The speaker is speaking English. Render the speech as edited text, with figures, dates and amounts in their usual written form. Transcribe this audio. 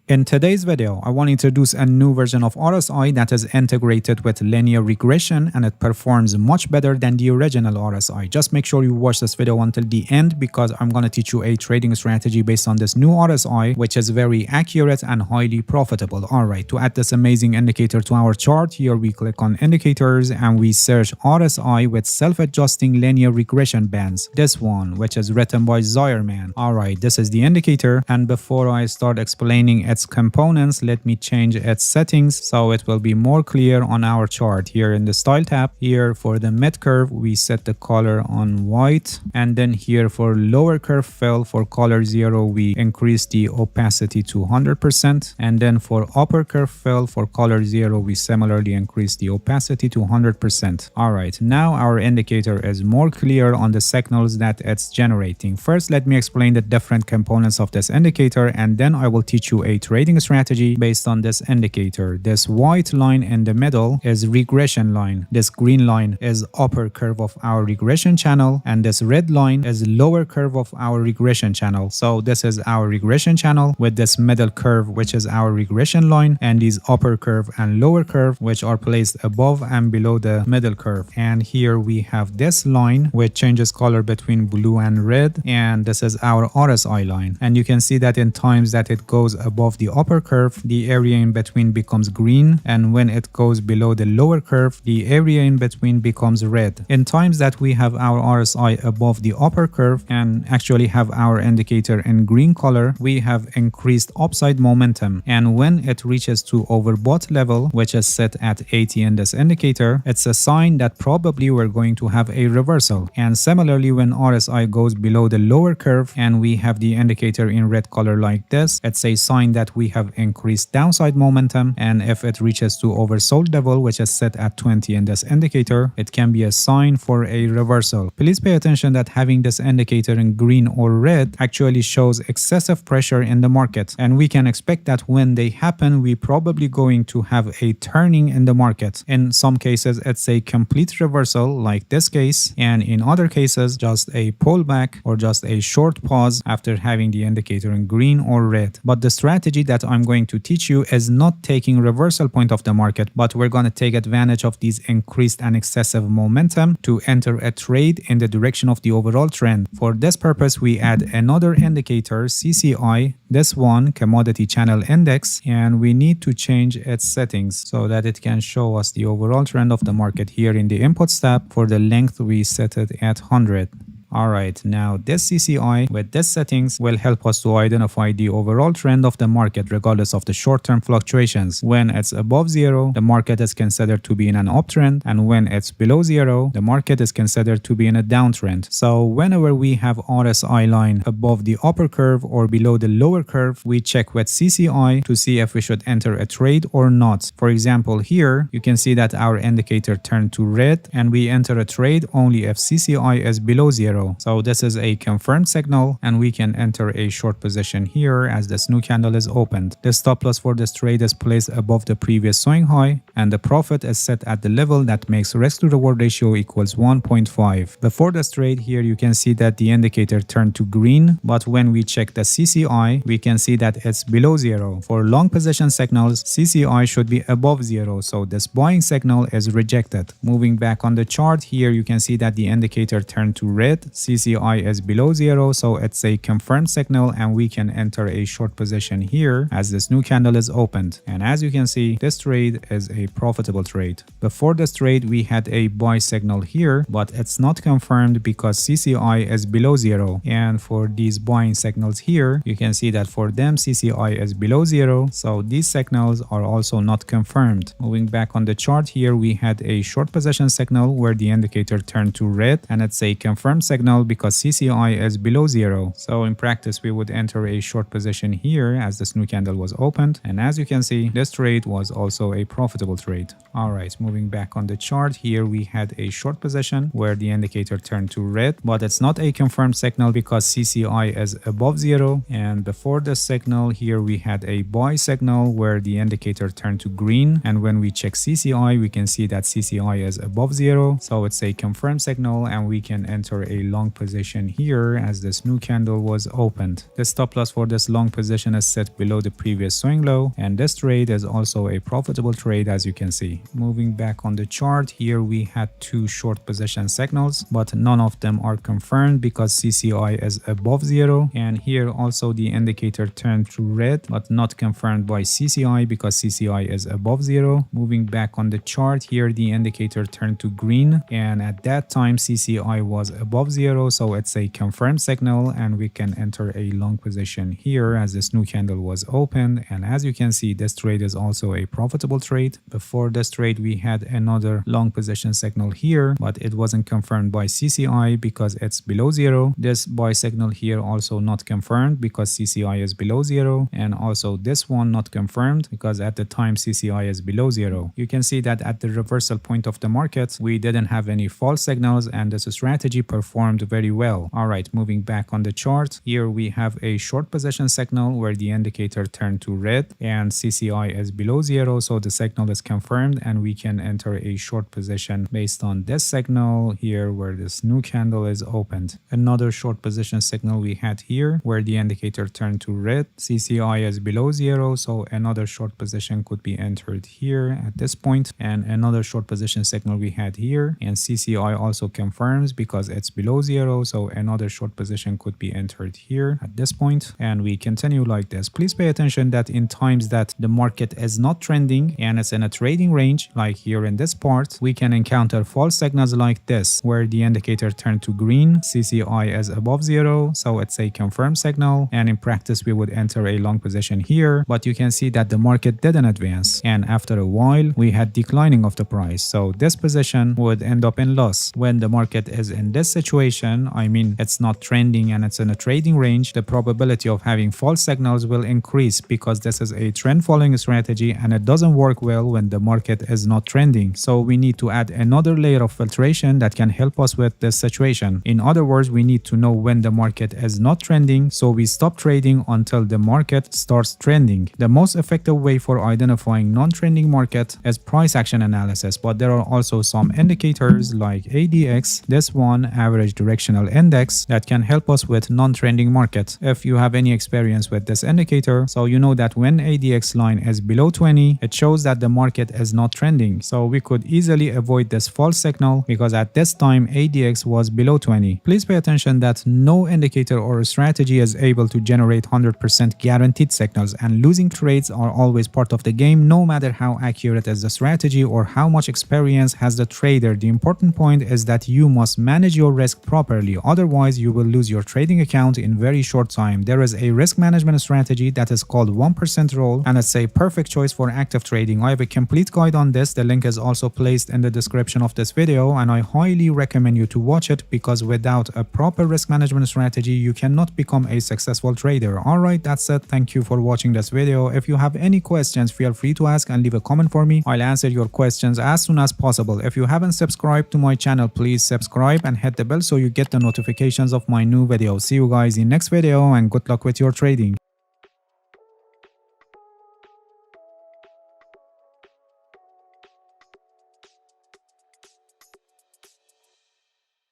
In today's video, I want to introduce a new version of RSI that is integrated with linear regression and it performs much better than the original RSI. Just make sure you watch this video until the end because I'm going to teach you a trading strategy based on this new RSI, which is very accurate and highly profitable. Alright, to add this amazing indicator to our chart, here we click on indicators and we search RSI with self-adjusting linear regression bands. This one, which is written by Zierman. Alright, this is the indicator, and before I start explaining its components, let me change its settings so it will be more clear on our chart. Here in the style tab, here for the mid curve we set the color on white, and then here for lower curve fill for color 0 we increase the opacity to 100%, and then for upper curve fill for color 0 we similarly increase the opacity to 100%. Alright, now our indicator is more clear on the signals that it's generating. First, let me explain the different components of this indicator, and then I will teach you a trading strategy based on this indicator. This white line in the middle is regression line. This green line is upper curve of our regression channel, and this red line is lower curve of our regression channel. So this is our regression channel with this middle curve, which is our regression line, and these upper curve and lower curve, which are placed above and below the middle curve. And here we have this line, which changes color between blue and red, and this is our RSI line. And you can see that in times that it goes above the upper curve, the area in between becomes green, and when it goes below the lower curve, the area in between becomes red. In times that we have our RSI above the upper curve and actually have our indicator in green color, we have increased upside momentum, and when it reaches to overbought level, which is set at 80 in this indicator, it's a sign that probably we're going to have a reversal. And similarly, when RSI goes below the lower curve and we have the indicator in red color like this, it's a sign that we have increased downside momentum, and if it reaches to oversold level, which is set at 20 in this indicator, it can be a sign for a reversal. Please pay attention that having this indicator in green or red actually shows excessive pressure in the market, and we can expect that when they happen, we're probably going to have a turning in the market. In some cases, it's a complete reversal like this case, and in other cases, just a pullback or just a short pause after having the indicator in green or red. But the strategy that I'm going to teach you is not taking reversal point of the market, but we're going to take advantage of these increased and excessive momentum to enter a trade in the direction of the overall trend. For this purpose, we add another indicator, CCI, this one, Commodity Channel Index, and we need to change its settings so that it can show us the overall trend of the market. Here in the inputs tab, for the length we set it at 100. Alright, now this CCI with this settings will help us to identify the overall trend of the market regardless of the short-term fluctuations. When it's above 0, the market is considered to be in an uptrend, and when it's below 0, the market is considered to be in a downtrend. So whenever we have RSI line above the upper curve or below the lower curve, we check with CCI to see if we should enter a trade or not. For example, here you can see that our indicator turned to red and we enter a trade only if CCI is below 0. So this is a confirmed signal, and we can enter a short position here as this new candle is opened. The stop loss for this trade is placed above the previous swing high, and the profit is set at the level that makes risk to reward ratio equals 1.5. Before this trade, here you can see that the indicator turned to green, but when we check the CCI, we can see that it's below 0. For long position signals, CCI should be above 0, so this buying signal is rejected. Moving back on the chart, here you can see that the indicator turned to red. CCI is below 0, so it's a confirmed signal, and we can enter a short position here as this new candle is opened. And as you can see, this trade is a profitable trade. Before this trade, we had a buy signal here, but it's not confirmed because CCI is below 0. And for these buying signals here, you can see that for them CCI is below 0, so these signals are also not confirmed. Moving back on the chart, here we had a short position signal where the indicator turned to red, and it's a confirmed signal because CCI is below 0. So in practice, we would enter a short position here as this new candle was opened. And as you can see, this trade was also a profitable trade. Alright, moving back on the chart, here we had a short position where the indicator turned to red, but it's not a confirmed signal because CCI is above 0. And before this signal, here we had a buy signal where the indicator turned to green. And when we check CCI, we can see that CCI is above 0. So it's a confirmed signal, and we can enter a long position here as this new candle was opened. The stop loss for this long position is set below the previous swing low, and this trade is also a profitable trade, as you can see. Moving back on the chart, here we had two short position signals, but none of them are confirmed because CCI is above zero, and here also the indicator turned to red but not confirmed by CCI because CCI is above zero. Moving back on the chart, here the indicator turned to green, and at that time CCI was above zero, so it's a confirmed signal and we can enter a long position here as this new candle was opened. And as you can see, this trade is also a profitable trade. Before this trade we had another long position signal here, but it wasn't confirmed by CCI because it's below zero. This buy signal here also not confirmed because CCI is below zero, and also this one not confirmed because at the time CCI is below zero. You can see that at the reversal point of the market we didn't have any false signals and this strategy performed very well. Alright, moving back on the chart, here we have a short position signal where the indicator turned to red and CCI is below zero, so the signal is confirmed and we can enter a short position based on this signal here where this new candle is opened. Another short position signal we had here where the indicator turned to red, CCI is below zero, so another short position could be entered here at this point, and another short position signal we had here, and CCI also confirms because it's below zero, so another short position could be entered here at this point, and we continue like this. Please pay attention that in times that the market is not trending and it's in a trading range, like here in this part, we can encounter false signals like this where the indicator turned to green, CCI is above zero, so it's a confirmed signal, and in practice we would enter a long position here, but you can see that the market didn't advance, and after a while we had declining of the price, so this position would end up in loss. When the market is in this situation, I mean it's not trending and it's in a trading range, the probability of having false signals will increase because this is a trend following strategy and it doesn't work well when the market is not trending. So we need to add another layer of filtration that can help us with this situation. In other words, we need to know when the market is not trending, so we stop trading until the market starts trending. The most effective way for identifying non-trending market is price action analysis, but there are also some indicators like ADX, this one, average directional index, that can help us with non-trending market. If you have any experience with this indicator, so you know that when ADX line is below 20, it shows that the market is not trending. So we could easily avoid this false signal because at this time ADX was below 20. Please pay attention that no indicator or strategy is able to generate 100% guaranteed signals, and losing trades are always part of the game, no matter how accurate is the strategy or how much experience has the trader. The important point is that you must manage your risk properly, otherwise you will lose your trading account in very short time. There is a risk management strategy that is called 1% rule, and it's a perfect choice for active trading. I have a complete guide on this, the link is also placed in the description of this video, and I highly recommend you to watch it because without a proper risk management strategy you cannot become a successful trader. Alright, that's it. Thank you for watching this video. If you have any questions, feel free to ask and leave a comment for me. I'll answer your questions as soon as possible. If you haven't subscribed to my channel, please subscribe and hit the bell so you get the notifications of my new videos. See you guys in next video and good luck with your trading.